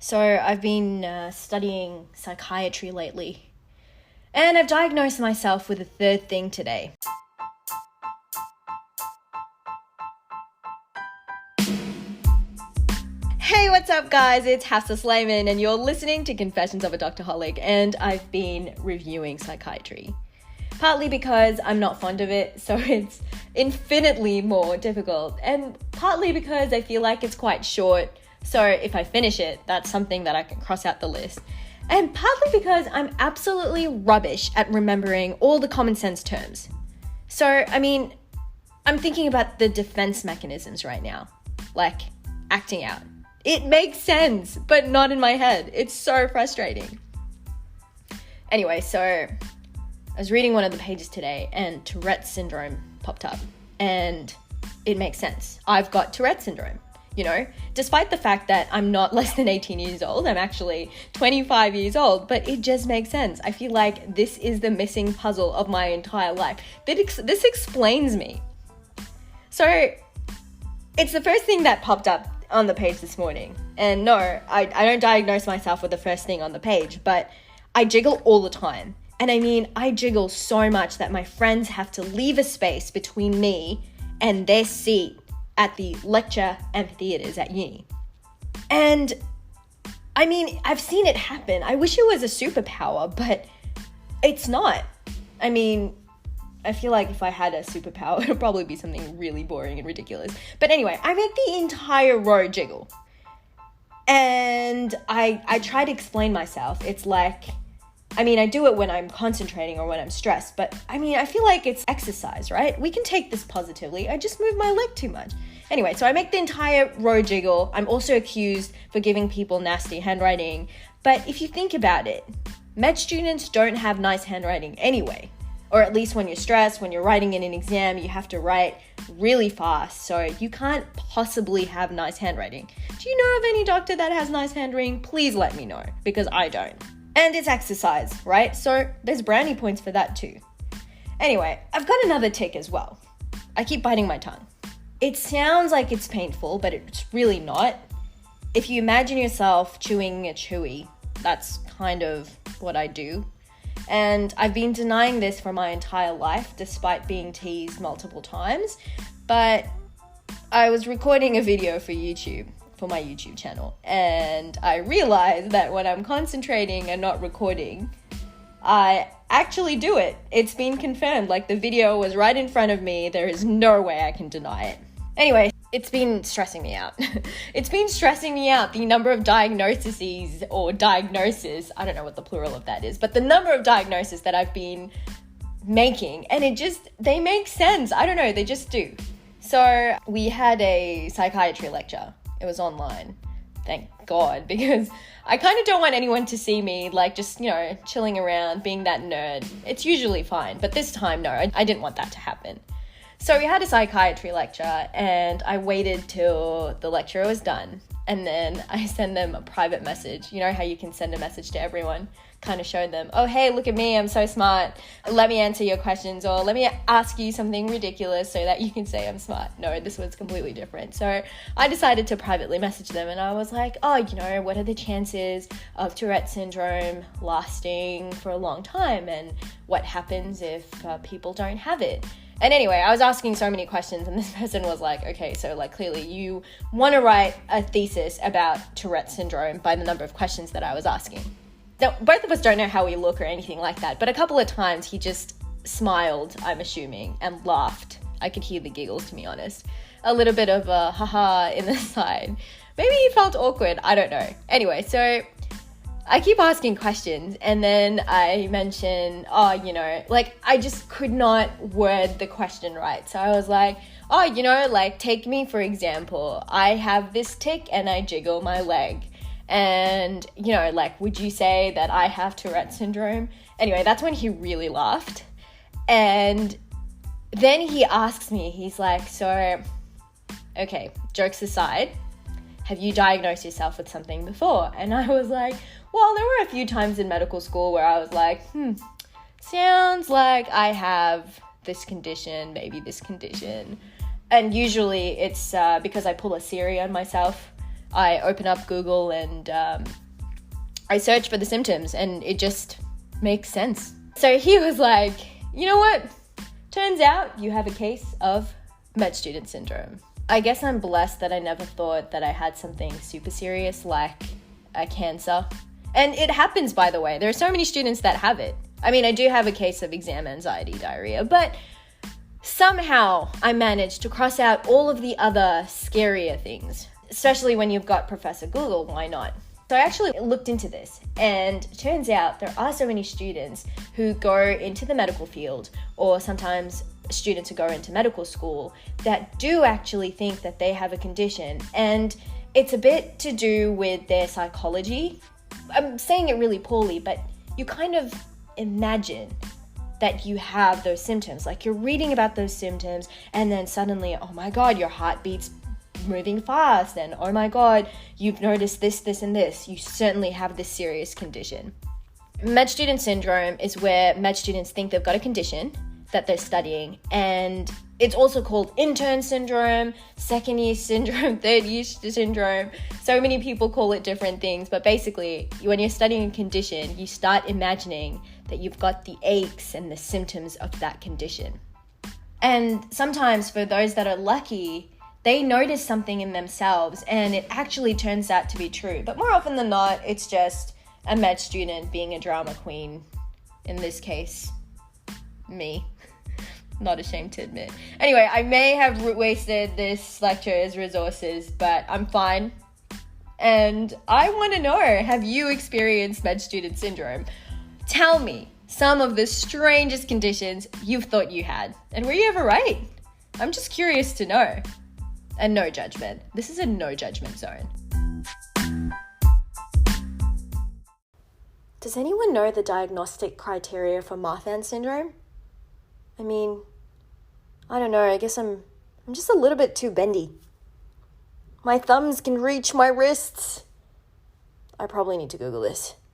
So I've been studying psychiatry lately, and I've diagnosed myself with a third thing today. Hey, what's up guys? It's Hafsa Slayman and you're listening to Confessions of a Doctorholic, and I've been reviewing psychiatry. Partly because I'm not fond of it, so it's infinitely more difficult, and partly because I feel like it's quite short, so if I finish it, that's something that I can cross out the list. And partly because I'm absolutely rubbish at remembering all the common sense terms. So, I'm thinking about the defense mechanisms right now, like acting out. It makes sense, but not in my head. It's so frustrating. Anyway, so I was reading one of the pages today and Tourette's syndrome popped up, and it makes sense. I've got Tourette's syndrome, despite the fact that I'm not less than 18 years old. I'm actually 25 years old, but it just makes sense. I feel like this is the missing puzzle of my entire life. This explains me. So it's the first thing that popped up on the page this morning. And no, I don't diagnose myself with the first thing on the page, but I jiggle all the time. And I jiggle so much that my friends have to leave a space between me and their seat at the lecture amphitheaters at uni. And I've seen it happen. I wish it was a superpower, but it's not. I feel like if I had a superpower, it would probably be something really boring and ridiculous. But anyway, I make the entire row jiggle. And I try to explain myself. It's like, I do it when I'm concentrating or when I'm stressed, but I feel like it's exercise, right? We can take this positively. I just move my leg too much. Anyway, so I make the entire row jiggle. I'm also accused for giving people nasty handwriting. But if you think about it, med students don't have nice handwriting anyway. Or at least when you're stressed, when you're writing in an exam, you have to write really fast. So you can't possibly have nice handwriting. Do you know of any doctor that has nice handwriting? Please let me know, because I don't. And it's exercise, right? So there's brownie points for that too. Anyway, I've got another tick as well. I keep biting my tongue. It sounds like it's painful, but it's really not. If you imagine yourself chewing a chewy, that's kind of what I do. And I've been denying this for my entire life, despite being teased multiple times. But I was recording a video for my YouTube channel, and I realized that when I'm concentrating and not recording, I actually do it. It's been confirmed. Like, the video was right in front of me. There is no way I can deny it. Anyway, it's been stressing me out. The number of diagnoses, I don't know what the plural of that is, but the number of diagnoses that I've been making, and they make sense. I don't know, they just do. So we had a psychiatry lecture. It was online, thank God, because I kind of don't want anyone to see me just chilling around, being that nerd. It's usually fine, but this time, no, I didn't want that to happen. So we had a psychiatry lecture, and I waited till the lecture was done, and then I sent them a private message. You know how you can send a message to everyone, kind of show them, oh, hey, look at me, I'm so smart. Let me answer your questions, or let me ask you something ridiculous so that you can say I'm smart. No, this was completely different. So I decided to privately message them, and I was like, what are the chances of Tourette's syndrome lasting for a long time, and what happens if people don't have it? And anyway, I was asking so many questions, and this person was like, okay, so clearly you want to write a thesis about Tourette's syndrome by the number of questions that I was asking. Now, both of us don't know how we look or anything like that, but a couple of times he just smiled, I'm assuming, and laughed. I could hear the giggles, to be honest. A little bit of a haha in the side. Maybe he felt awkward, I don't know. Anyway, so I keep asking questions, and then I mention, I just could not word the question right. So I was like, take me for example. I have this tick and I jiggle my leg. And, would you say that I have Tourette's syndrome? Anyway, that's when he really laughed. And then he asks me, he's like, so, okay, jokes aside, have you diagnosed yourself with something before? And I was like, well, there were a few times in medical school where I was like, sounds like I have this condition, maybe this condition. And usually it's because I pull a Siri on myself. I open up Google and I search for the symptoms, and it just makes sense. So he was like, you know what? Turns out you have a case of med student syndrome. I guess I'm blessed that I never thought that I had something super serious like a cancer. And it happens, by the way. There are so many students that have it. I mean, I do have a case of exam anxiety diarrhea, but somehow I managed to cross out all of the other scarier things, especially when you've got Professor Google, why not? So I actually looked into this, and it turns out there are so many students who go into the medical field, or sometimes students who go into medical school, that do actually think that they have a condition, and it's a bit to do with their psychology. I'm saying it really poorly, but you kind of imagine that you have those symptoms. Like, you're reading about those symptoms, and then suddenly, oh my God, your heart beats moving fast, and oh my God, you've noticed this, this, and this. You certainly have this serious condition. Med student syndrome is where med students think they've got a condition that they're studying, and it's also called intern syndrome, second year syndrome, third year syndrome. So many people call it different things, but basically, when you're studying a condition, you start imagining that you've got the aches and the symptoms of that condition. And sometimes for those that are lucky, they notice something in themselves and it actually turns out to be true. But more often than not, it's just a med student being a drama queen. In this case, me. Not ashamed to admit. Anyway, I may have wasted this lecture's resources, but I'm fine. And I want to know, have you experienced med student syndrome? Tell me some of the strangest conditions you've thought you had. And were you ever right? I'm just curious to know. And no judgment. This is a no judgment zone. Does anyone know the diagnostic criteria for Marfan syndrome? I mean, I don't know. I guess I'm just a little bit too bendy. My thumbs can reach my wrists. I probably need to Google this.